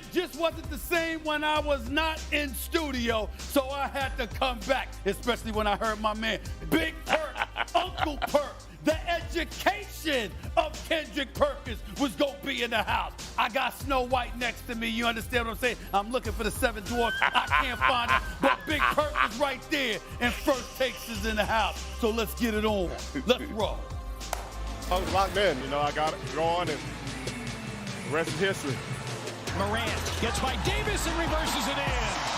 It just wasn't the same when I was not in studio, so I had to come back, especially when I heard my man, Big Perk, Uncle Perk. The education of Kendrick Perkins was going to be in the house. I got Snow White next to me. You understand what I'm saying? I'm looking for the seven dwarfs. I can't find them. But Big Perk is right there. And First Takes is in the house. So let's get it on. Let's roll. I was locked in. I got it going, and the rest is history. Morant gets by Davis and reverses it in.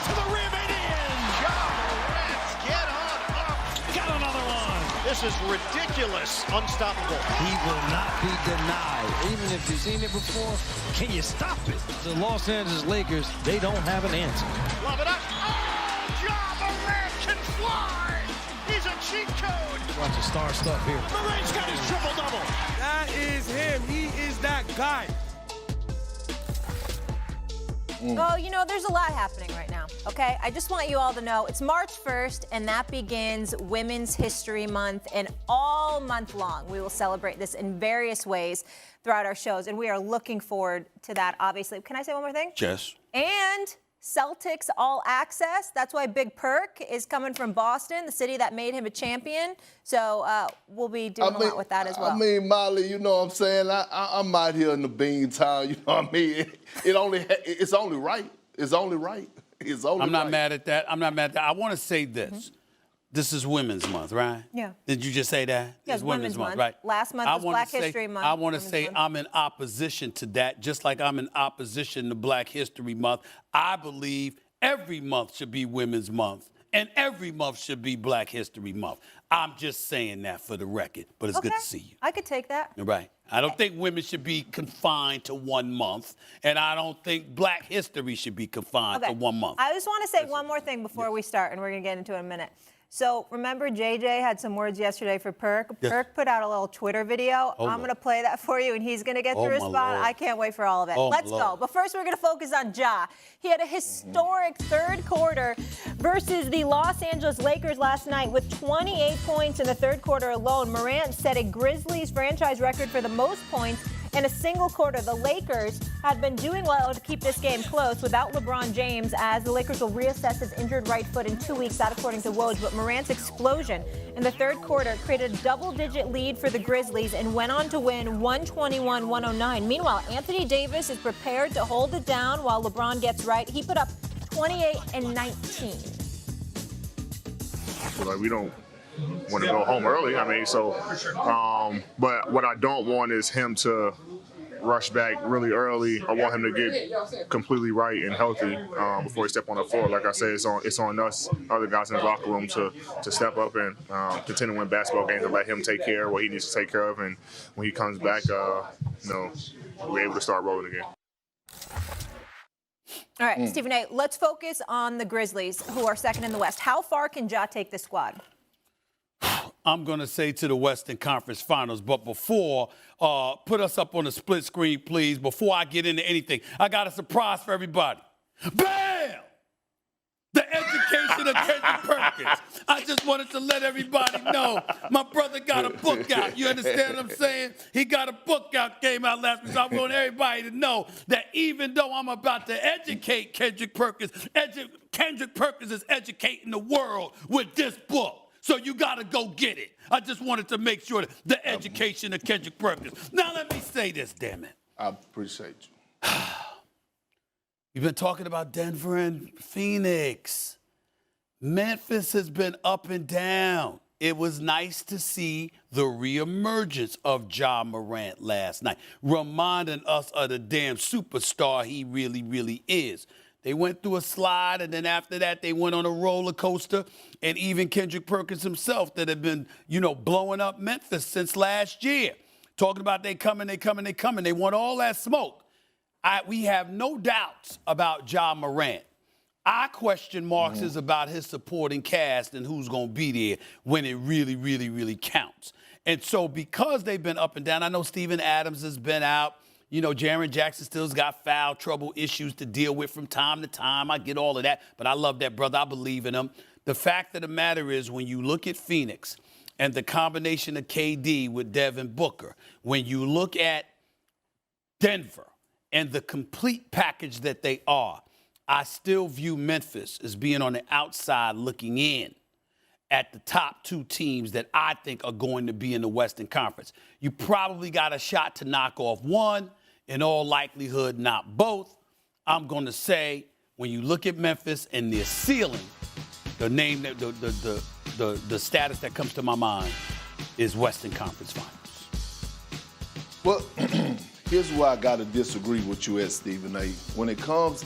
To the rim and in. Ja Morant, get on up. Got another one. This is ridiculous. Unstoppable. He will not be denied. Even if you've seen it before, can you stop it? The Los Angeles Lakers, they don't have an answer. Love it up. Oh, Ja Morant can fly. He's a cheat code. Watch the star stuff here. Morant's got his triple-double. That is him. He is that guy. Well, there's a lot happening right now, okay? I just want you all to know it's March 1st, and that begins Women's History Month, and all month long we will celebrate this in various ways throughout our shows, and we are looking forward to that, obviously. Can I say one more thing? Yes. And Celtics All Access. That's why Big Perk is coming from Boston, the city that made him a champion. So we'll be doing a lot with that as well. I mean, Molly, you know what I'm saying? I'm out here in the bean town, you know what I mean? It's only right. It's only right. I'm not mad at that. I want to say this. This is Women's Month, right? Yeah. Did you just say that? Yeah, it's Women's Month, right? Last month was Black History Month. I want to say I'm in opposition to that, just like I'm in opposition to Black History Month. I believe every month should be Women's Month, and every month should be Black History Month. I'm just saying that for the record, but it's good to see you. I could take that. Right. I don't think women should be confined to 1 month, and I don't think Black history should be confined to 1 month. I just want to say one more thing before we start, and we're going to get into it in a minute. So remember JJ had some words yesterday for Perk. Yes. Perk put out a little Twitter video. I'm going to play that for you, and he's going to get to respond. I can't wait for all of it. Let's go. But first, we're going to focus on Ja. He had a historic third quarter versus the Los Angeles Lakers last night with 28 points in the third quarter alone. Morant set a Grizzlies franchise record for the most points in a single quarter. The Lakers had been doing well to keep this game close without LeBron James, as the Lakers will reassess his injured right foot in 2 weeks, that according to Woj. But Morant's explosion in the third quarter created a double-digit lead for the Grizzlies and went on to win 121-109. Meanwhile, Anthony Davis is prepared to hold it down while LeBron gets right. He put up 28 and 19. So, we don't want to go home early. But what I don't want is him to rush back really early. I want him to get completely right and healthy before he step on the floor. Like I said, it's on us, other guys in the locker room, to step up and continue to win basketball games and let him take care of what he needs to take care of. And when he comes back, we're able to start rolling again. All right, Stephen A., let's focus on the Grizzlies, who are second in the West. How far can Ja take this squad? I'm going to say to the Western Conference Finals, but before, put us up on the split screen, please. Before I get into anything, I got a surprise for everybody. Bam! The education of Kendrick Perkins. I just wanted to let everybody know my brother got a book out. You understand what I'm saying? He got a book out, came out last week. So I want everybody to know that even though I'm about to educate Kendrick Perkins, Kendrick Perkins is educating the world with this book. So you got to go get it. I just wanted to make sure that the education of Kendrick Perkins. Now let me say this, damn it. I appreciate you. You've been talking about Denver and Phoenix. Memphis has been up and down. It was nice to see the reemergence of Ja Morant last night, reminding us of the damn superstar he really, really is. They went through a slide, and then after that, they went on a roller coaster. And even Kendrick Perkins himself, that had been, blowing up Memphis since last year, talking about they coming. They want all that smoke. We have no doubts about Ja Morant. Our question marks is about his supporting cast and who's going to be there when it really, really, really counts. And so because they've been up and down, I know Steven Adams has been out. Jaren Jackson still's got foul trouble issues to deal with from time to time. I get all of that, but I love that brother. I believe in him. The fact of the matter is, when you look at Phoenix and the combination of KD with Devin Booker, when you look at Denver and the complete package that they are, I still view Memphis as being on the outside looking in at the top two teams that I think are going to be in the Western Conference. You probably got a shot to knock off one, in all likelihood, not both. I'm going to say when you look at Memphis and their ceiling, the name, the status that comes to my mind is Western Conference Finals. Well, here's where I got to disagree with you at, Stephen A. When it comes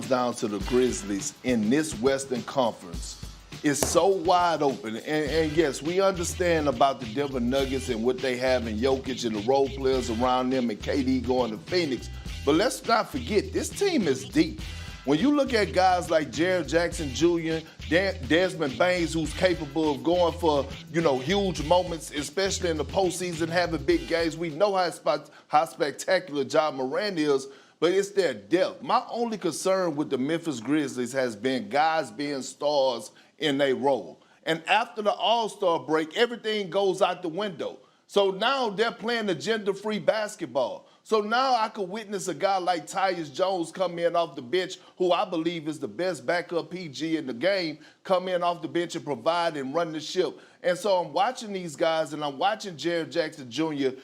down to the Grizzlies in this Western Conference, it's so wide open. And yes, we understand about the Denver Nuggets and what they have in Jokic and the role players around them and KD going to Phoenix. But let's not forget, this team is deep. When you look at guys like Jaren Jackson Jr., Desmond Baines, who's capable of going for, huge moments, especially in the postseason, having big games. We know how spectacular Ja Morant is, but it's their depth. My only concern with the Memphis Grizzlies has been guys being stars in their role. And after the All-Star break, everything goes out the window. So now they're playing agenda-free basketball. So now I could witness a guy like Tyus Jones come in off the bench, who I believe is the best backup PG in the game, come in off the bench and provide and run the ship. And so I'm watching these guys, and I'm watching Jaren Jackson Jr.,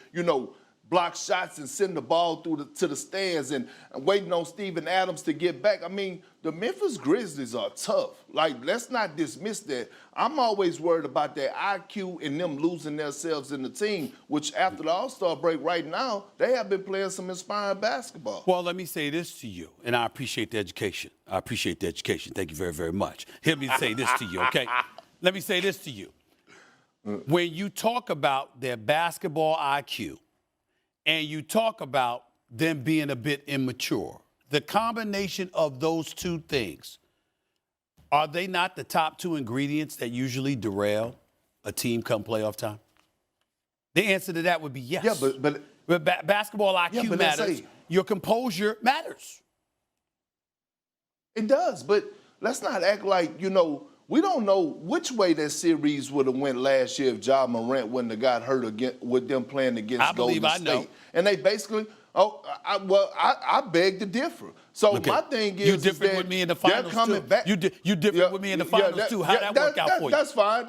block shots and send the ball to the stands and waiting on Steven Adams to get back. I mean, the Memphis Grizzlies are tough. Let's not dismiss that. I'm always worried about their IQ and them losing themselves in the team, which after the All-Star break right now, they have been playing some inspiring basketball. Well, let me say this to you, and I appreciate the education. Thank you very, very much. Hear me say this to you, okay? Let me say this to you. When you talk about their basketball IQ, and you talk about them being a bit immature, the combination of those two things, are they not the top two ingredients that usually derail a team come playoff time? The answer to that would be yes. Yeah, but basketball IQ matters. Your composure matters. It does, but let's not act like, we don't know which way that series would have went last year if Ja Morant wouldn't have got hurt with them playing against Golden State. Know. And they basically, I beg to differ. So my thing is, you different with me in the finals too. Back. You different with me in the finals too. How'd that work out for you? That's fine.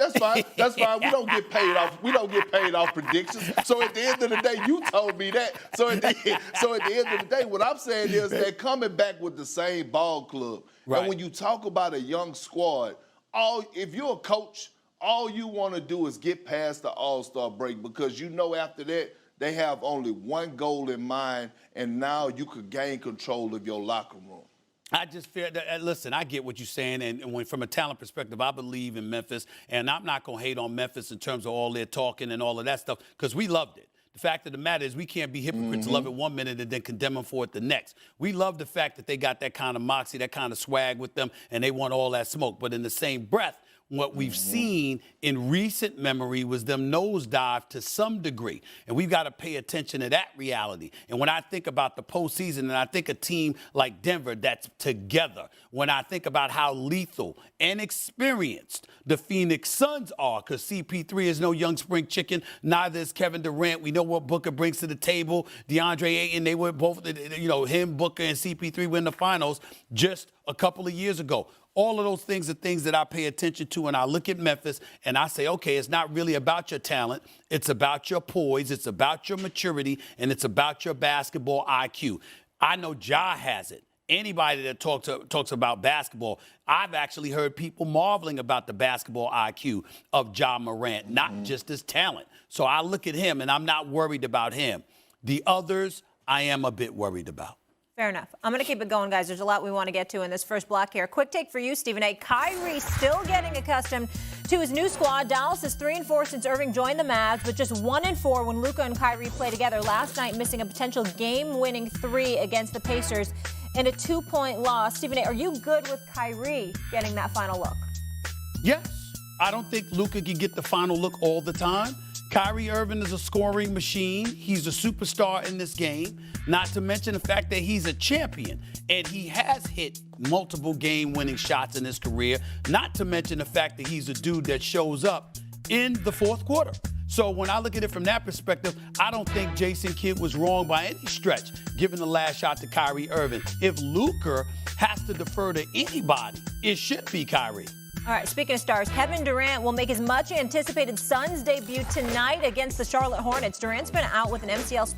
We don't get paid off. We don't get paid off predictions. So at the end of the day, you told me that. So at the end of the day, what I'm saying is they're coming back with the same ball club. Right. And when you talk about a young squad, if you're a coach, all you want to do is get past the All-Star break, because after that, they have only one goal in mind, and now you could gain control of your locker room. I just fear that, listen, I get what you're saying, and from a talent perspective, I believe in Memphis, and I'm not going to hate on Memphis in terms of all their talking and all of that stuff, because we loved it. The fact of the matter is we can't be hypocrites, love it 1 minute and then condemn them for it the next. We love the fact that they got that kind of moxie, that kind of swag with them, and they want all that smoke. But in the same breath, what we've seen in recent memory was them nosedive to some degree. And we've got to pay attention to that reality. And when I think about the postseason, and I think a team like Denver that's together, when I think about how lethal and experienced the Phoenix Suns are, because CP3 is no young spring chicken, neither is Kevin Durant. We know what Booker brings to the table. DeAndre Ayton, they were both, him, Booker, and CP3 win the finals just a couple of years ago. All of those things are things that I pay attention to, and I look at Memphis and I say, okay, it's not really about your talent. It's about your poise. It's about your maturity, and it's about your basketball IQ. I know Ja has it. Anybody that talks about basketball, I've actually heard people marveling about the basketball IQ of Ja Morant, not just his talent. So I look at him, and I'm not worried about him. The others, I am a bit worried about. Fair enough. I'm going to keep it going, guys. There's a lot we want to get to in this first block here. Quick take for you, Stephen A. Kyrie still getting accustomed to his new squad. Dallas is 3-4 since Irving joined the Mavs, but just 1-4 when Luka and Kyrie play together. Last night, missing a potential game-winning 3 against the Pacers in a 2-point loss. Stephen A., are you good with Kyrie getting that final look? Yes. I don't think Luka can get the final look all the time. Kyrie Irving is a scoring machine. He's a superstar in this game, not to mention the fact that he's a champion, and he has hit multiple game-winning shots in his career, not to mention the fact that he's a dude that shows up in the fourth quarter. So when I look at it from that perspective, I don't think Jason Kidd was wrong by any stretch, giving the last shot to Kyrie Irving. If Luka has to defer to anybody, it should be Kyrie. All right, speaking of stars, Kevin Durant will make his much-anticipated Suns debut tonight against the Charlotte Hornets. Durant's been out with an MCL